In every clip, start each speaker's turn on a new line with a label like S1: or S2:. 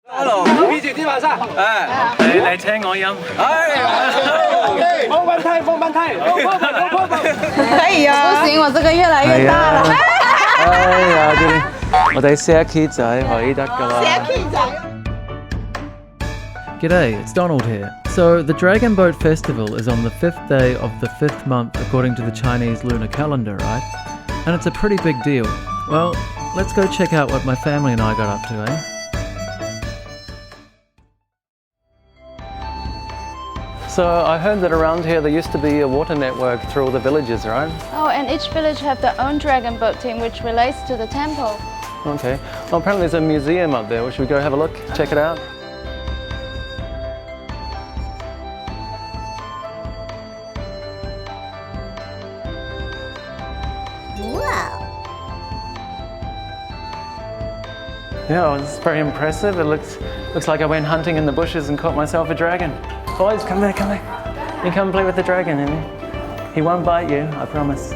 S1: Hello，閉住啲馬沙。你聽我音。放慢胎。
S2: 可以啊。不行，我这个越來越大了。
S1: 哎呀，我哋寫 key 仔可以得㗎啦。
S3: G'day, it's Donald here. So, the Dragon Boat Festival is on the 5th day of the 5th month according to the Chinese lunar calendar, right? And it's a pretty big deal. Well, let's go check out what my family and I got up to, eh?
S1: So I heard that around here there used to be a water network through all the villages, right?
S4: Oh, and each village have their own dragon boat team which relates to the temple.
S1: Okay. Well, apparently there's a museum up there. Should we go have a look, check it out? Yeah, it's very impressive. It looks like I went hunting in the bushes and caught myself a dragon. Boys, come there. You come play with the dragon and he won't bite you, I promise.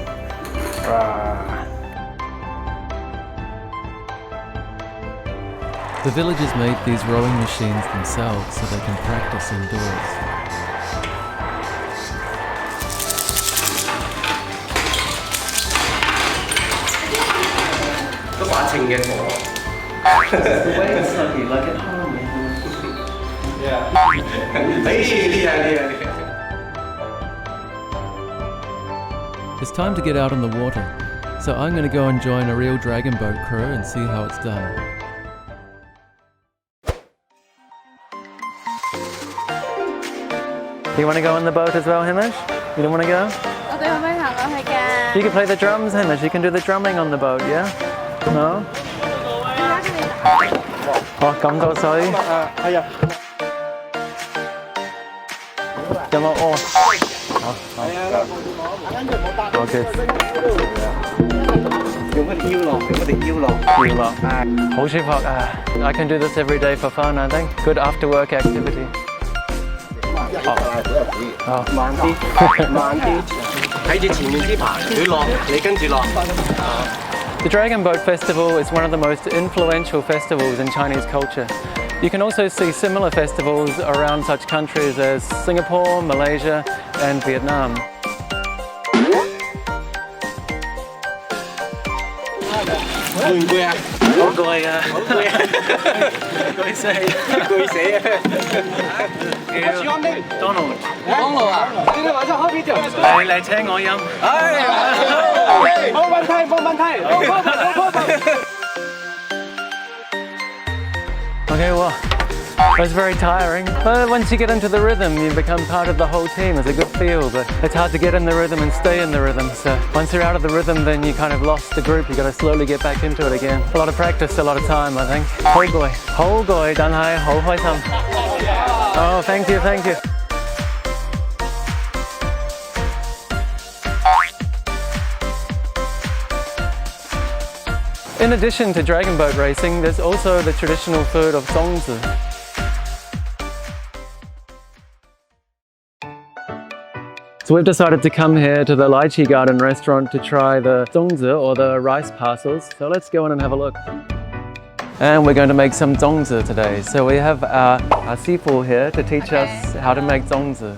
S3: The villagers made these rowing machines themselves so they can practice indoors.
S1: The way it's like at home.
S3: It's time to get out on the water, so I'm going to go and join a real dragon boat crew and see how it's done.
S1: You want to go on the boat as well, Hamish? You don't want to go? You can play the drums, Hamish. You can do the drumming on the boat, yeah? No? Oh, come go, sorry. Come on, oh. Okay. I can do this every day for fun, I think. Good after work activity. The Dragon Boat Festival is one of the most influential festivals in Chinese culture. You can also see similar festivals around such countries as Singapore, Malaysia and Vietnam. Donald. Okay, well, it was very tiring. But once you get into the rhythm, you become part of the whole team. It's a good feel, but it's hard to get in the rhythm and stay in the rhythm. So once you're out of the rhythm, then you kind of lost the group. You got to slowly get back into it again. A lot of practice, a lot of time, I think. Hou goi, dan hai, hou hoi sam. Oh, thank you. In addition to dragon boat racing, there's also the traditional food of Zongzi. So we've decided to come here to the Lychee Garden restaurant to try the Zongzi, or the rice parcels. So let's go in and have a look. And we're going to make some Zongzi today. So we have our sifu here to teach us how to make Zongzi.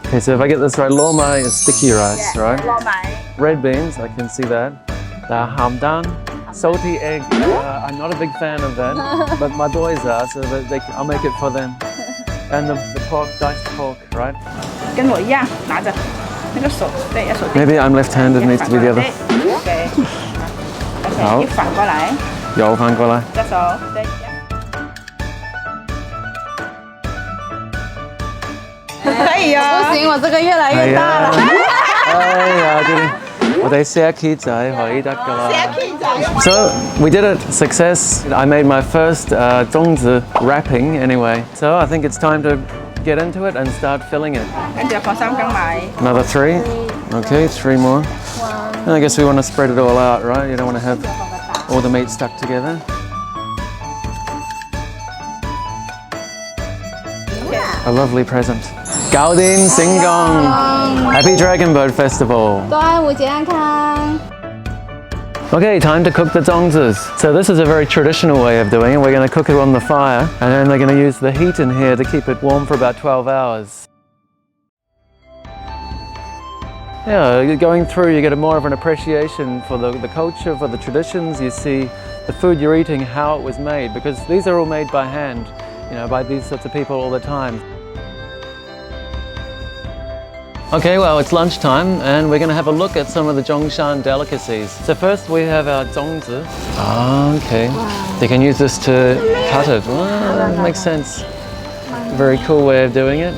S1: Okay, so if I get this right, lo mai is sticky rice, right?
S2: Lo mai.
S1: Red beans, I can see that. The hamdan, salty egg. I'm not a big fan of that, but my boys are, so I'll make it for them. And the pork, diced pork, right?
S2: 跟我一样，拿着那个手，对，要手。
S1: Maybe I'm left-handed, needs to be the other.
S2: Okay.
S1: 好，
S2: 一反过来。
S1: 有反过来。
S2: 这手，对。可以啊。不行，我这个越來越大了。
S1: 哎呀，我哋寫 key 仔可以得㗎啦。So we did it, success. I made my first Zongzi wrapping anyway. So I think it's time to get into it and start filling it.
S2: 跟住放3羹米。
S1: Another 3. Okay, 3 more. And I guess we want to spread it all out, right? You don't want to have all the meat stuck together. A lovely present. Gaodin Singgong! Happy Dragon Boat Festival!
S4: 端午节安康。
S1: Okay, time to cook the Zongzis. So this is a very traditional way of doing it. We're going to cook it on the fire, and then they're going to use the heat in here to keep it warm for about 12 hours. Yeah, going through, you get more of an appreciation for the culture, for the traditions. You see the food you're eating, how it was made, because these are all made by hand, you know, by these sorts of people all the time. Okay, well, it's lunchtime and we're going to have a look at some of the Zhongshan delicacies. So first we have our Zongzi. Ah, okay. Wow. You can use this to cut it. Wow, that makes sense. Very cool way of doing it.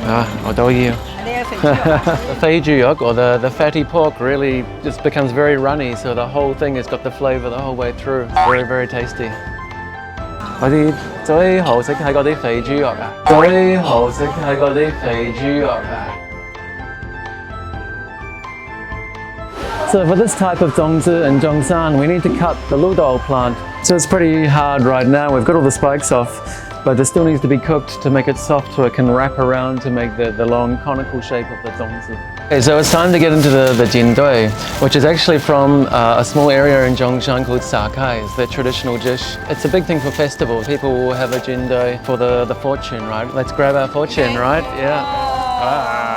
S1: Wow. I'll do you. The feijuyok, or the fatty pork, really just becomes very runny, so the whole thing has got the flavour the whole way through. Very, very tasty. 嗰啲最好食係嗰啲肥豬肉啊！最好食係嗰啲肥豬肉啊！ So for this type of Zongzi and Zhongshan, we need to cut the ludol plant. So it's pretty hard right now. We've got all the spikes off, but it still needs to be cooked to make it soft so it can wrap around to make the long conical shape of the Zongzi. Okay, so it's time to get into the jindui, which is actually from a small area in Zhongshan called Sakai. It's their traditional dish. It's a big thing for festivals. People will have a jindui for the fortune, right? Let's grab our fortune, right? Yeah.